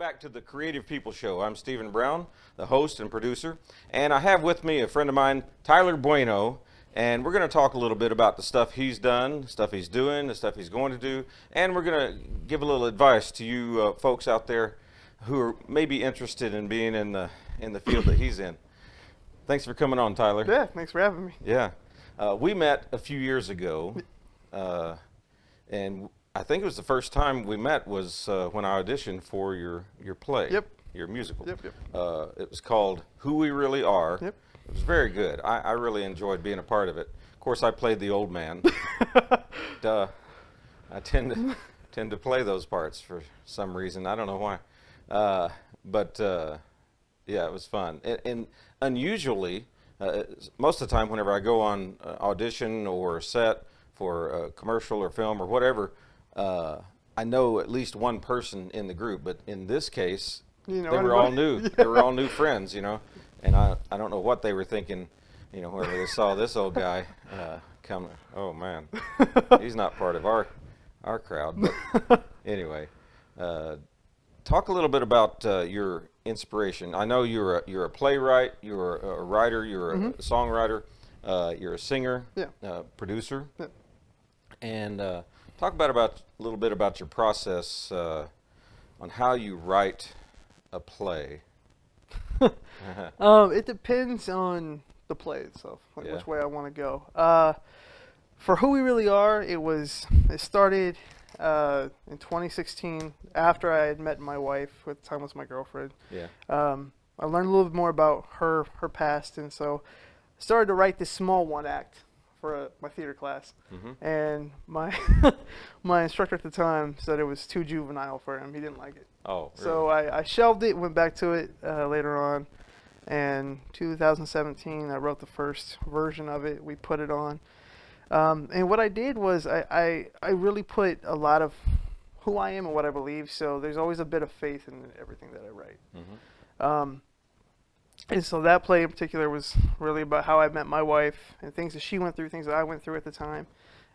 back to the Creative People Show. I'm Stephen Brown, the host and producer, and I have with me a friend of mine, Tyler Bueno, and we're going to talk a little bit about the stuff he's done, the stuff he's doing, the stuff he's going to do, and we're going to give a little advice to you folks out there who are maybe interested in being in the field that he's in. Thanks for coming on, Tyler. Yeah, thanks for having me. Yeah. We met a few years ago, and I think it was the first time we met was when I auditioned for your play. Yep. Your musical. Yep. It was called Who We Really Are. Yep. It was very good. I really enjoyed being a part of it. Of course, I played the old man. Duh. I tend to play those parts for some reason. I don't know why. Yeah, it was fun. And unusually, most of the time whenever I go on audition or set for a commercial or film or whatever, I know at least one person in the group, but in this case, you know, they were all new. Yeah. They were all new friends, you know, and I don't know what they were thinking, you know, whenever they saw this old guy come. Oh man, he's not part of our crowd. But anyway, talk a little bit about your inspiration. I know you're a playwright, you're a writer, you're a songwriter, you're a singer, producer, and talk a little bit about your process on how you write a play. It depends on the play itself, like which way I want to go. For Who We Really Are, it started in 2016 after I had met my wife, who at the time was my girlfriend. Yeah. I learned a little bit more about her past, and so I started to write this small one act for my theater class. And my my instructor at the time said it was too juvenile for him. He didn't like it. Oh, really? So I shelved it, went back to it later on, and 2017 I wrote the first version of it. We put it on. And what I did was I really put a lot of who I am and what I believe, so there's always a bit of faith in everything that I write. And so that play in particular was really about how I met my wife and things that she went through, things that I went through at the time.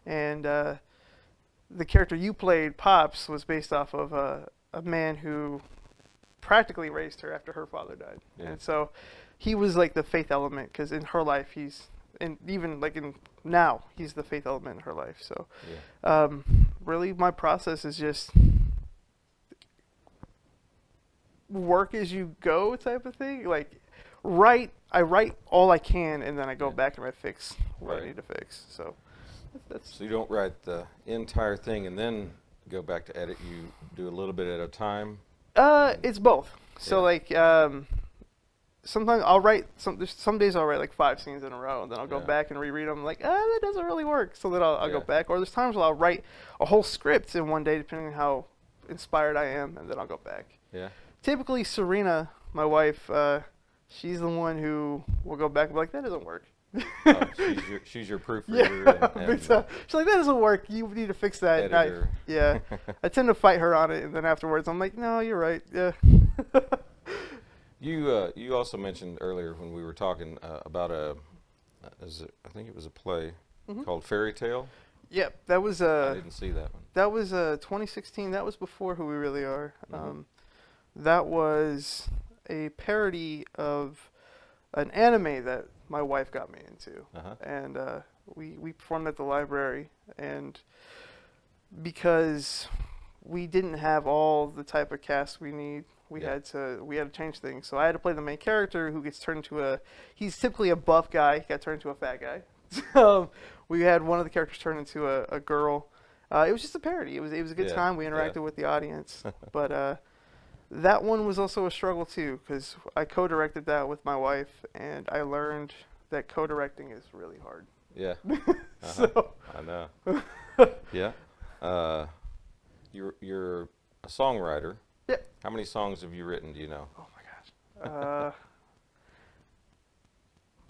And the character you played, Pops, was based off of a man who practically raised her after her father died. Yeah. And so he was like the faith element, because in her life and even like now he's the faith element in her life. So really my process is just work as you go type of thing. Like I write all I can, and then I go back and I fix what I need to fix. So so you don't write the entire thing and then go back to edit. You do a little bit at a time. It's both. So like sometimes I'll write some days I'll write like 5 scenes in a row, and then I'll go back and reread them, like, that doesn't really work. So then I'll go back. Or there's times where I'll write a whole script in one day, depending on how inspired I am, and then I'll go back. Yeah. Typically, Serena, my wife, she's the one who will go back and be like, that doesn't work. She's your proofreader. She's like, that doesn't work. You need to fix that. Editor. I tend to fight her on it, and then afterwards I'm like, no, you're right. Yeah. You also mentioned earlier when we were talking about I think it was a play called Fairy Tale. Yep, that was I didn't see that one. That was 2016. That was before Who We Really Are. That was a parody of an anime that my wife got me into, and we performed at the library. And because we didn't have all the type of cast we need, we had to change things. So I had to play the main character, who gets turned into he's typically a buff guy. He got turned into a fat guy. So we had one of the characters turn into a girl. It was just a parody. It was a good time. We interacted with the audience, but that one was also a struggle too, because I co-directed that with my wife, and I learned that co-directing is really hard. Yeah. So I know. Yeah. You're a songwriter. Yeah. How many songs have you written, do you know? Oh my gosh.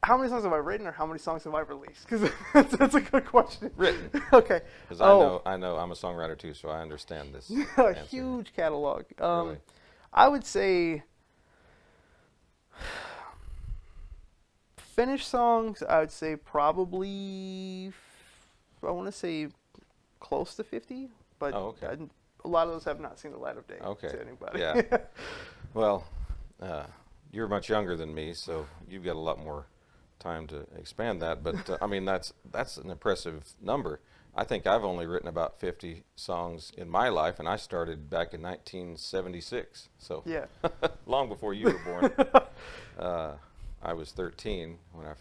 How many songs have I written, or how many songs have I released? Because that's a good question. Written. Okay. Because I know I'm a songwriter too, so I understand this. A huge catalog. Really? I would say finished songs, I would say probably, I want to say close to 50, but a lot of those have not seen the light of day to anybody. Yeah. Well, you're much younger than me, so you've got a lot more time to expand that. But I mean, that's an impressive number. I think I've only written about 50 songs in my life, and I started back in 1976. So yeah, long before you were born. I was 13 when I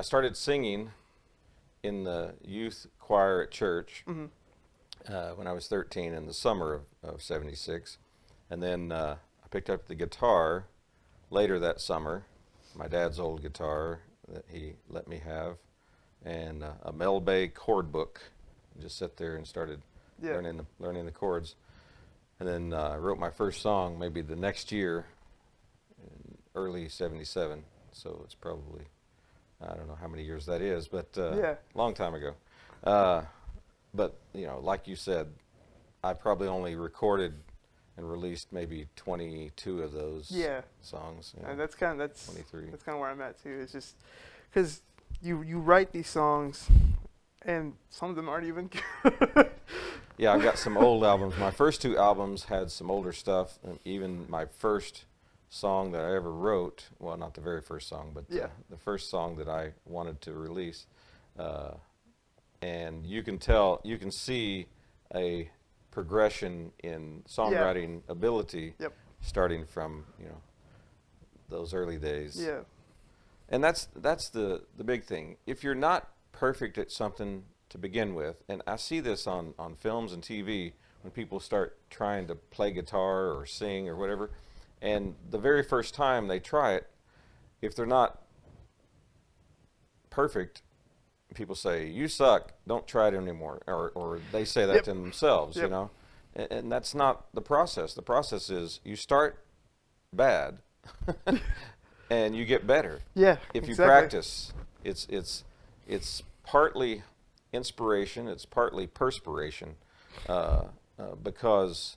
started singing in the youth choir at church when I was 13 in the summer of 76. And then I picked up the guitar later that summer, my dad's old guitar that he let me have, and a Mel Bay chord book. I just sat there and started learning the chords. And then I wrote my first song maybe the next year, in early 77. So it's probably, I don't know how many years that is, but long time ago. But, you know, like you said, I probably only recorded and released maybe 22 of those songs. You know, that's kind of 23. That's kind of where I'm at too. It's just because you write these songs, and some of them aren't even good. Yeah, I've got some old albums. My first two albums had some older stuff, and even my first song that I ever wrote, well, not the very first song, but the first song that I wanted to release, and you can see a progression in songwriting ability starting from, you know, those early days. Yeah. And that's the big thing. If you're not perfect at something to begin with, and I see this on films and TV when people start trying to play guitar or sing or whatever, and the very first time they try it, if they're not perfect, people say, "You suck, don't try it anymore," or they say that to themselves, you know, and that's not the process. The process is you start bad and you get better. Yeah, if you practice. It's partly inspiration, it's partly perspiration, because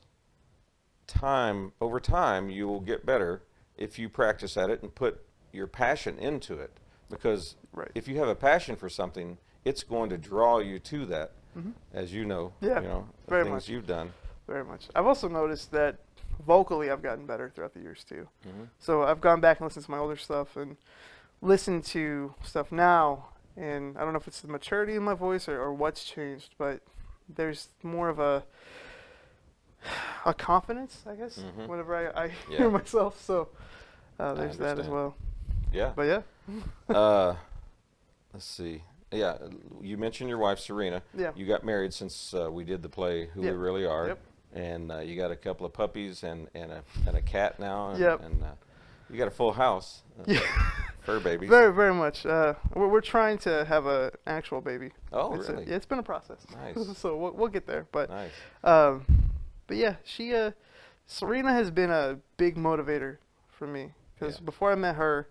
over time you will get better if you practice at it and put your passion into it. Because if you have a passion for something, it's going to draw you to that, as you know, you know, the things you've done. Very much. I've also noticed that vocally I've gotten better throughout the years too. So I've gone back and listened to my older stuff and listened to stuff now, and I don't know if it's the maturity in my voice or what's changed, but there's more of a confidence, I guess, whenever I hear myself. So there's that as well. Yeah. But yeah. Let's see. Yeah, you mentioned your wife, Serena. Yeah. You got married since we did the play Who We Really Are. Yep. And you got a couple of puppies and a cat now. And, yep. And you got a full house. Fur babies. Very, very much. We're trying to have an actual baby. Oh, really? It's been a process. Nice. So we'll get there. But nice. But yeah, Serena has been a big motivator for me, because before I met her,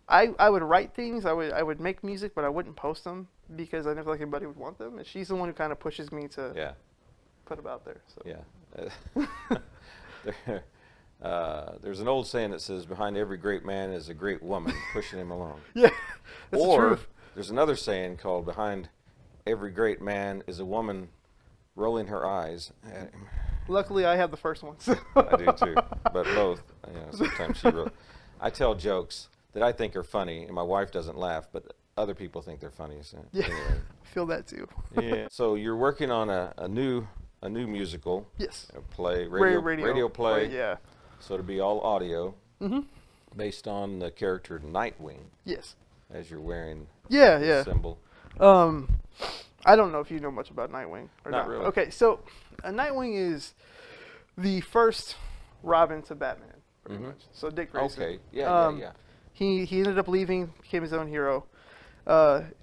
I would write things, I would make music, but I wouldn't post them because I never thought anybody would want them. And she's the one who kind of pushes me to put them out there. So. Yeah. There's an old saying that says, "Behind every great man is a great woman pushing him along." Yeah, that's the truth. There's another saying called, "Behind every great man is a woman rolling her eyes at him." Luckily, I have the first one. I do too, but both. You know, sometimes I tell jokes that I think are funny, and my wife doesn't laugh, but other people think they're funny. So anyway. I feel that too. Yeah. So you're working on a new musical. Yes. A play, radio play. Right, yeah. So to be all audio, based on the character Nightwing. Yes. As you're wearing the symbol. I don't know if you know much about Nightwing or not. Really. Okay, so Nightwing is the first Robin to Batman, pretty much. So Dick Grayson. Okay. Yeah. He ended up leaving, became his own hero.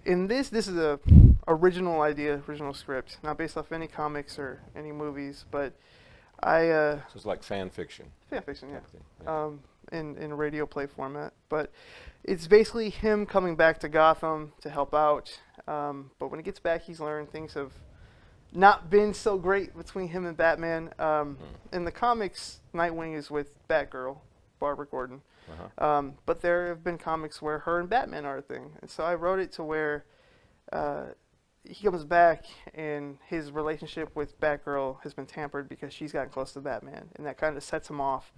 In this is a original script, not based off any comics or any movies, but so it's like fan fiction. Fan fiction, yeah. In radio play format, but it's basically him coming back to Gotham to help out. But when he gets back, he's learned things have not been so great between him and Batman. In the comics, Nightwing is with Batgirl, Barbara Gordon. But there have been comics where her and Batman are a thing. And so I wrote it to where he comes back and his relationship with Batgirl has been tampered because she's gotten close to Batman, and that kind of sets him off.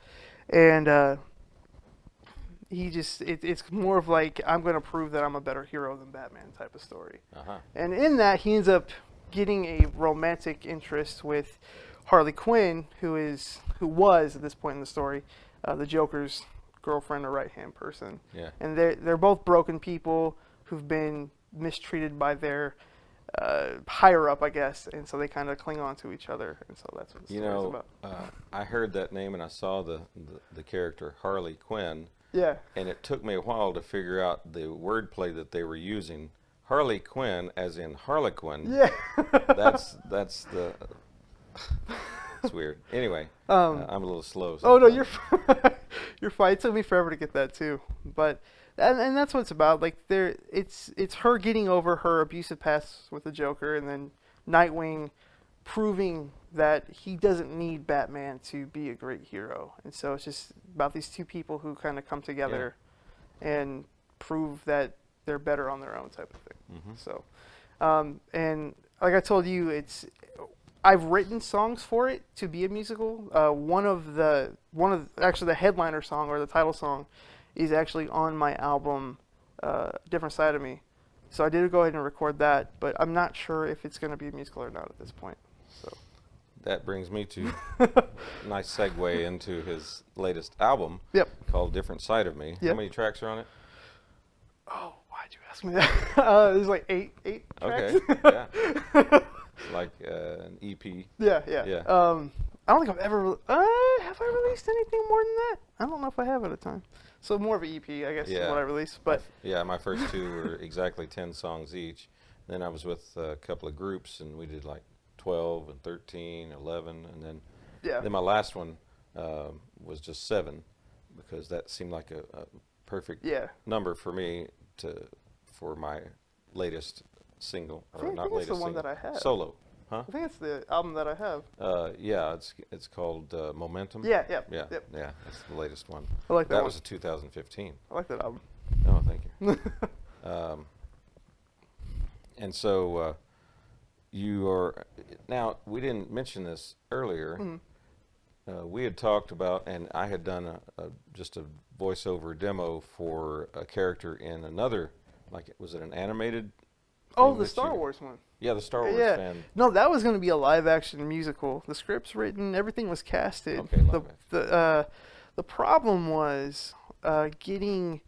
And it's more of like, I'm going to prove that I'm a better hero than Batman type of story. Uh-huh. And in that, he ends up getting a romantic interest with Harley Quinn, who was at this point in the story the Joker's girlfriend or right hand person. Yeah. And they're both broken people who've been mistreated by their higher up, I guess, and so they kind of cling on to each other, and so that's what the story's about. I heard that name and I saw the character Harley Quinn. Yeah. And it took me a while to figure out the wordplay that they were using. Harley Quinn, as in Harlequin. Yeah. that's the. It's weird. Anyway, I'm a little slow. Oh no, sometimes. you're fine. It took me forever to get that too, but and that's what it's about. Like it's her getting over her abusive past with the Joker, and then Nightwing proving that he doesn't need Batman to be a great hero. And so it's just about these two people who kind of come together and prove that they're better on their own type of thing. Mm-hmm. So, and like I told you, I've written songs for it to be a musical. One of actually the headliner song or the title song is actually on my album, Different Side of Me. So I did go ahead and record that, but I'm not sure if it's going to be a musical or not at this point. So that brings me to nice segue into his latest album. Yep. Called Different Side of Me. Yep. How many tracks are on it? Oh, why'd you ask me that? There's like eight tracks. Okay. Yeah. Like an EP. Yeah. I don't think I've ever. Have I released anything more than that? I don't know if I have at a time. So more of an EP, I guess, is what I released. But yeah, my first two were exactly 10 songs each. Then I was with a couple of groups, and we did like 12 and 13, 11, and then my last one was just 7, because that seemed like a perfect number for me for my latest single, or I not think latest it's the one single, that I have. solo. Huh? I think it's the album that I have. Yeah, it's called Momentum. Yeah. Yeah, that's the latest one. I like that one. was a 2015. I like that album. Oh, thank you. And so you are now. We didn't mention this earlier. Mm-hmm. We had talked about, and I had done just a voiceover demo for a character in another. Like, was it an animated? Oh, the Star Wars one. Yeah, the Star Wars fan. No, that was going to be a live-action musical. The script's written, everything was casted. Okay, the problem was getting.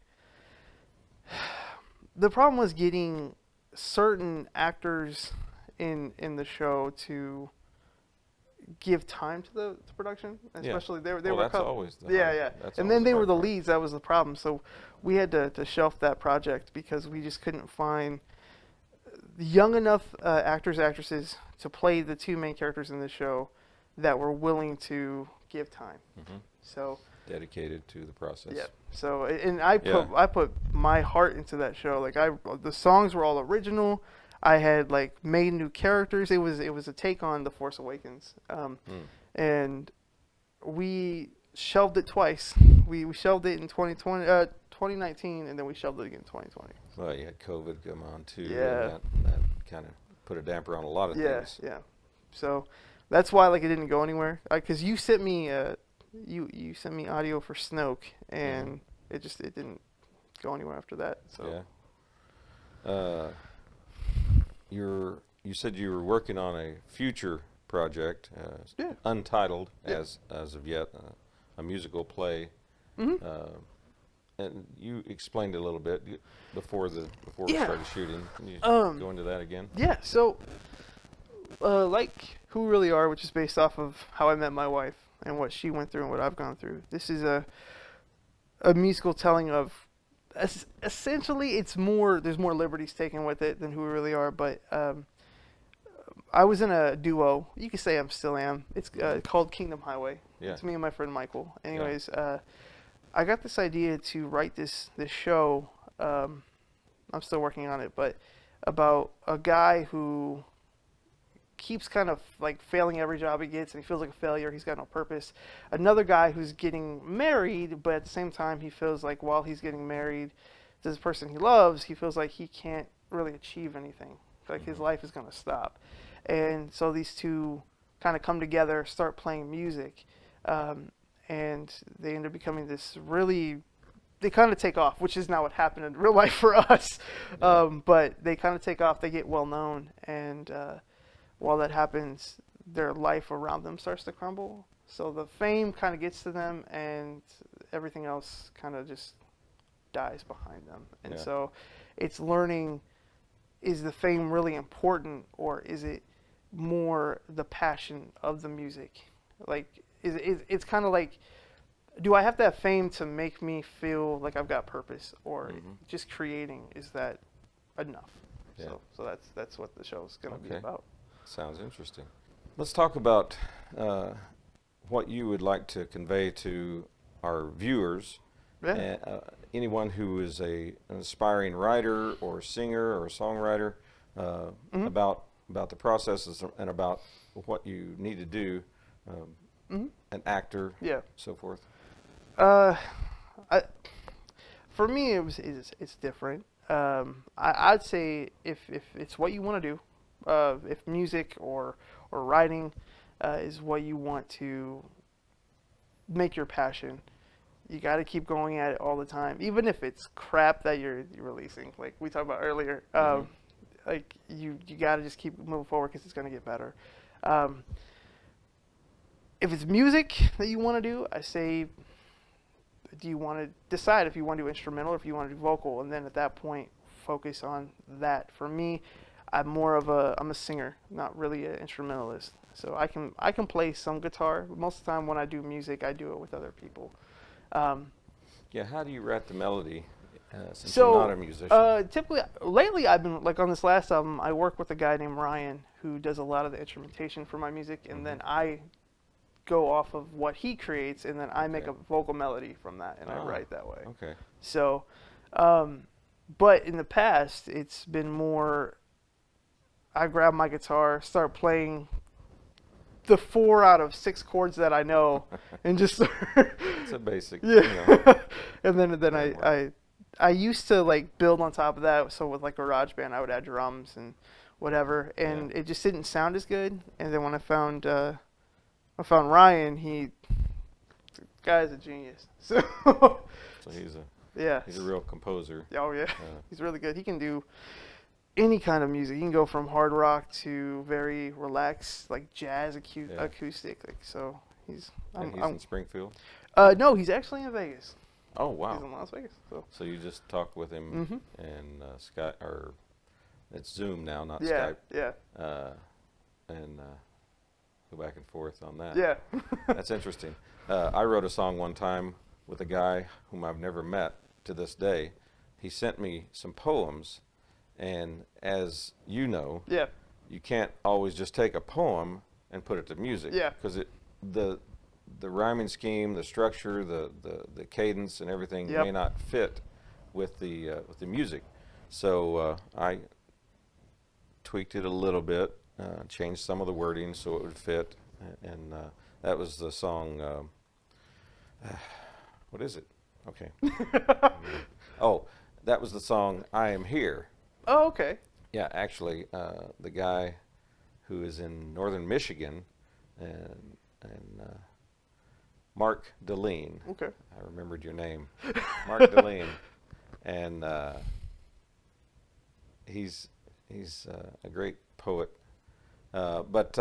The problem was getting certain actors in the show to give time to the production, especially they were. That's always the and then they were the leads. That was the problem. So we had to shelf that project because we just couldn't find young enough actresses to play the two main characters in the show that were willing to give time. Mm-hmm. So dedicated to the process. Yeah. So and I put my heart into that show. Like the songs were all original. I had like made new characters. It was a take on The Force Awakens. And we shelved it twice. We shelved it in 2019, and then we shelved it again in 2020. Well, you had COVID come on too. Yeah. And that kind of put a damper on a lot of things. Yeah. So that's why like it didn't go anywhere. Because you sent me you sent me audio for Snoke, and it didn't go anywhere after that. So yeah. You said you were working on a future project, untitled as of yet, a musical play. Mm-hmm. And you explained it a little bit before we started shooting. Can you go into that again? Yeah. So, like Who We Really Are, which is based off of how I met my wife and what she went through and what I've gone through. This is a musical telling of. Essentially, there's more liberties taken with it than Who We Really Are. But I was in a duo. You could say I still am. It's called Kingdom Highway. Yeah. It's me and my friend Michael. Anyways. I got this idea to write this show. I'm still working on it, but about a guy who keeps kind of like failing every job he gets, and he feels like a failure. He's got no purpose. Another guy who's getting married, but at the same time, he feels like while he's getting married to this person he loves, he feels like he can't really achieve anything. Like his life is gonna stop, and so these two kind of come together, start playing music, and they end up becoming this really. They kind of take off, which is not what happened in real life for us, but they kind of take off. They get well known, and while that happens, their life around them starts to crumble. So the fame kind of gets to them, and everything else kind of just dies behind them. And so it's learning, is the fame really important, or is it more the passion of the music? Like, it's kind of like, do I have to have fame to make me feel like I've got purpose, or just creating, is that enough? Yeah. So that's what the show's going to be about. Sounds interesting. Let's talk about what you would like to convey to our viewers. And, anyone who is an aspiring writer or singer or songwriter, about the processes and about what you need to do, an actor, so forth. For me, it's different. I'd say if it's what you want to do, if music or writing is what you want to make your passion, you got to keep going at it all the time, even if it's crap that you're releasing, like we talked about earlier. Like you got to just keep moving forward, because it's going to get better. If it's music that you want to do, I say, do you want to decide if you want to do instrumental or if you want to do vocal, and then at that point focus on that. For me, I'm a singer, not really an instrumentalist. So I can play some guitar, but most of the time when I do music, I do it with other people. How do you write the melody, since you're not a musician? Typically, lately I've been, like on this last album, I work with a guy named Ryan who does a lot of the instrumentation for my music, and then I go off of what he creates, and then I make a vocal melody from that, and I write that way. Okay. So, but in the past, it's been more, I grab my guitar, start playing the 4 out of 6 chords that I know, and just it's a basic. And then I used to like build on top of that. So with like GarageBand, I would add drums and whatever, and it just didn't sound as good. And then when I found Ryan, the guy's a genius. So he's a real composer. Oh yeah, he's really good. He can do any kind of music. You can go from hard rock to very relaxed, like jazz acoustic. Like, so he's in Springfield? No, he's actually in Vegas. Oh wow. He's in Las Vegas. So you just talk with him and Skype, or it's Zoom now, not Skype. Yeah. And go back and forth on that. Yeah. That's interesting. I wrote a song one time with a guy whom I've never met to this day. He sent me some poems. And as you know, you can't always just take a poem and put it to music. Because the rhyming scheme, the structure, the cadence, and everything may not fit with the music. So I tweaked it a little bit, changed some of the wording so it would fit, and that was the song. What is it? Okay. Oh, that was the song "I Am Here." Oh, okay. Yeah, actually, the guy who is in northern Michigan, and Mark Deline. Okay. I remembered your name, Mark Deline, and he's a great poet. But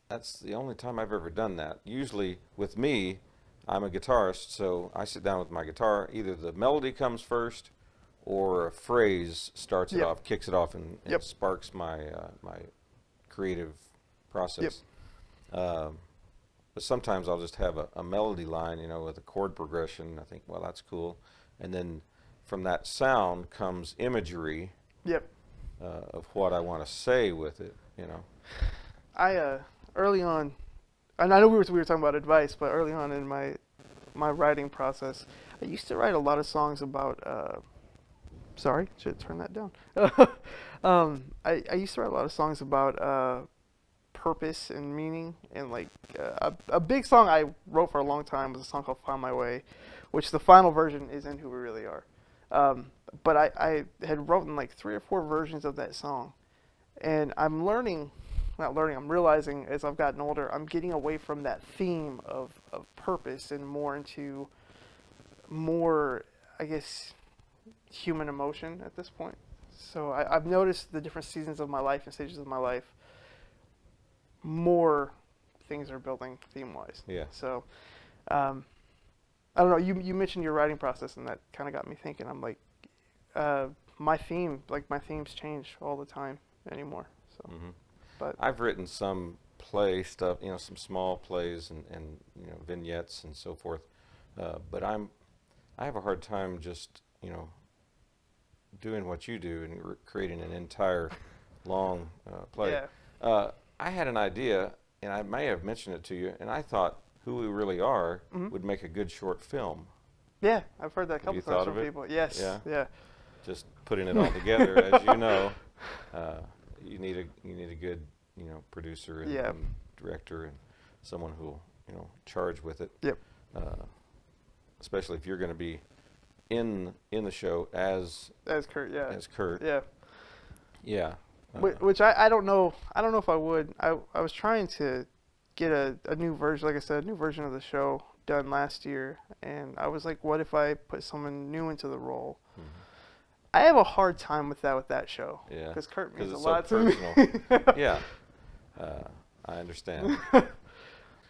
that's the only time I've ever done that. Usually, with me, I'm a guitarist, so I sit down with my guitar. Either the melody comes first, or a phrase starts it off, kicks it off, and it sparks my my creative process. But sometimes I'll just have a melody line, with a chord progression. I think, well, that's cool, and then from that sound comes imagery of what I want to say with it. I early on, and I know we were talking about advice, but early on in my writing process, I used to write a lot of songs about. Sorry, should turn that down. I used to write a lot of songs about purpose and meaning, and like a big song I wrote for a long time was a song called "Find My Way," which the final version is in "Who We Really Are." but I had written like 3 or 4 versions of that song, and I'm realizing as I've gotten older, I'm getting away from that theme of purpose and more into more, I guess, human emotion at this point. So I've noticed the different seasons of my life and stages of my life, more things are building theme-wise. Yeah. So, I don't know, you mentioned your writing process, and that kind of got me thinking. I'm like, my themes change all the time anymore. So, but I've written some play stuff, some small plays and vignettes and so forth. But I have a hard time just, doing what you do and creating an entire long play. yeah, I had an idea, and I may have mentioned it to you, and I thought Who We Really Are would make a good short film. yeah, I've heard that a couple you times thought from of it? people. Yes, yeah. Just putting it all together, as you know, you need a good producer and, Yeah. and director and someone who'll charge with it. Yep. Especially if you're going to be in the show as Kurt, yeah. as Kurt. Yeah. Yeah. Which I don't know. I don't know if I would. I was trying to get a new version, like I said, a new version of the show done last year, and I was like, what if I put someone new into the role? I have a hard time with that show. Yeah. Because Kurt means a it's lot so to personal. me. Yeah. I understand.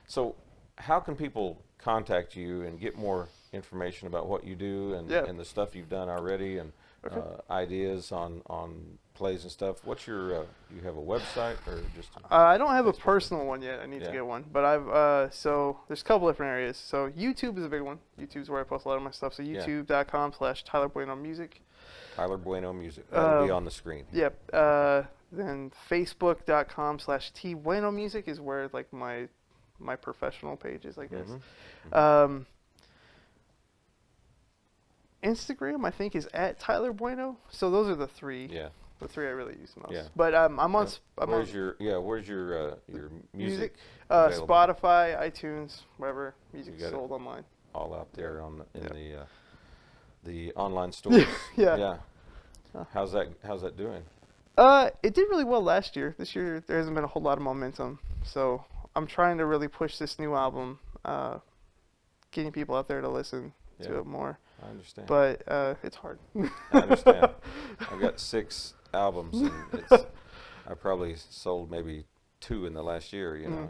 So, how can people contact you and get more information about what you do and, Yeah. and the stuff you've done already and Okay. ideas on plays and stuff? What's your, you have a website or just? I don't have a Facebook? personal one yet. I need Yeah. to get one. But I've, so there's a couple different areas. So YouTube is a big one. YouTube's where I post a lot of my stuff. So Yeah. youtube.com/Tyler Bueno Music. Tyler Bueno Music. That'll be on the screen. Yep. Then facebook.com/T Bueno Music is where like my professional page is, I guess. Instagram, I think, is at Tyler Bueno. So those are the 3. Yeah. The 3 I really use the most. Yeah. But I'm on. Where's your your music? available? Spotify, iTunes, wherever music's got it. sold online. All out there on in Yeah. the online stores. Yeah. Yeah. How's that doing? It did really well last year. This year there hasn't been a whole lot of momentum. So I'm trying to really push this new album, getting people out there to listen to it more. I understand. But it's hard. I understand. I've got 6 albums, and I probably sold maybe 2 in the last year. Yeah.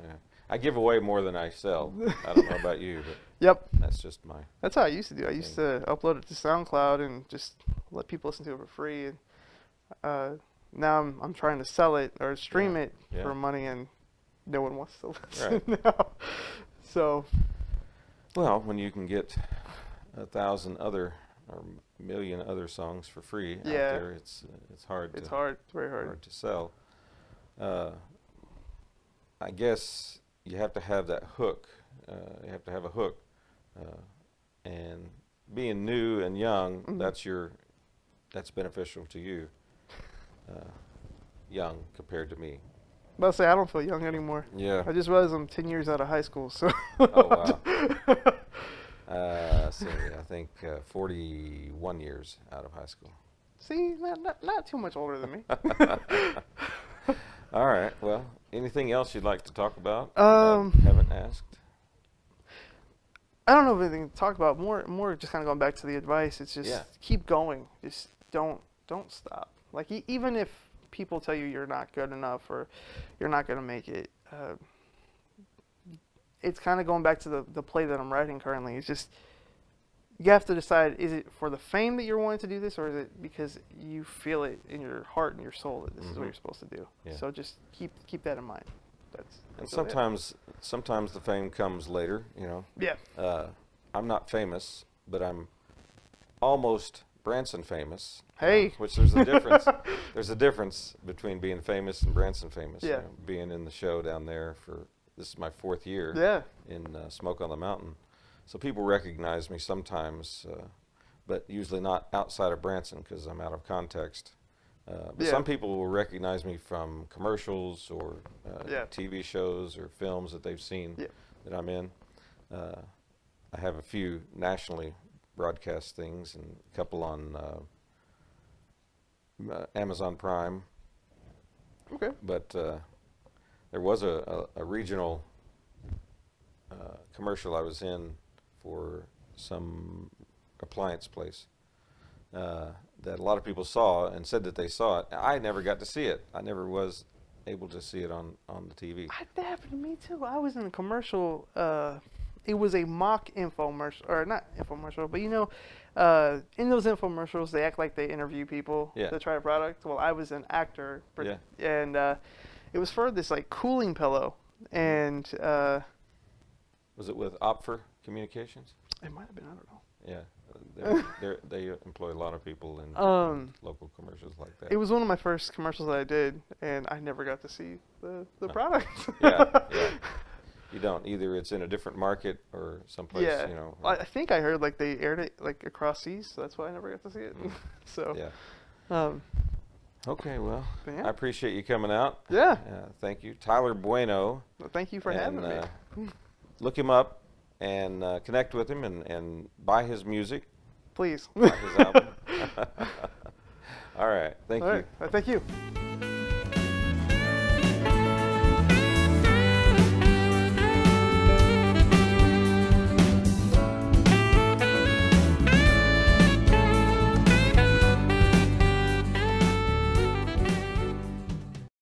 I give away more than I sell. I don't know about you, but Yep. that's just my. That's how I used to do. I used to upload it to SoundCloud and just let people listen to it for free. And now I'm trying to sell it or stream it for money, and no one wants to listen now. So. Well, when you can get 1,000 other or million other songs for free out there, it's hard. It's hard. It's very hard. Hard to sell. I guess you have to have that hook. You have to have a hook, and being new and young, that's beneficial to you. Young compared to me. I'll say I don't feel young anymore. Yeah. I just realized I'm 10 years out of high school. So. Oh wow. See, I think 41 years out of high school. See, not too much older than me. All right. Well, anything else you'd like to talk about? Haven't asked. I don't know if anything to talk about. More just kind of going back to the advice. It's just keep going. Just don't stop. Like even if people tell you you're not good enough or you're not going to make it, it's kind of going back to the play that I'm writing currently. It's just you have to decide, is it for the fame that you're wanting to do this, or is it because you feel it in your heart and your soul that this is what you're supposed to do? Yeah. So just keep that in mind. That's And really sometimes the fame comes later, Yeah. I'm not famous, but I'm almost Branson famous. Hey. Which there's a difference. There's a difference between being famous and Branson famous. Yeah. Being in the show down there this is my 4th year. Yeah. In Smoke on the Mountain, so people recognize me sometimes, but usually not outside of Branson because I'm out of context. But some people will recognize me from commercials or TV shows or films that they've seen that I'm in. I have a few nationally broadcast things and a couple on Amazon Prime. Okay. But there was a regional commercial I was in for some appliance place that a lot of people saw and said that they saw it. I never got to see it. I never was able to see it on the TV. That happened to me too. I was in a commercial. It was a mock infomercial, or not infomercial, but you know, in those infomercials, they act like they interview people to try a product. Well, I was an actor, and it was for this like cooling pillow, and was it with Opfer Communications? It might have been. I don't know. Yeah, they employ a lot of people in local commercials like that. It was one of my first commercials that I did, and I never got to see the product. Yeah. You don't either. It's in a different market or someplace. Yeah. You know. I think I heard like they aired it like across seas, so that's why I never got to see it. So. Yeah. Okay. Well, yeah. I appreciate you coming out. Yeah. Thank you, Tyler Bueno. Well, thank you for having me. Look him up and connect with him and buy his music. Please. Buy his album. All right. Thank you. Thank you.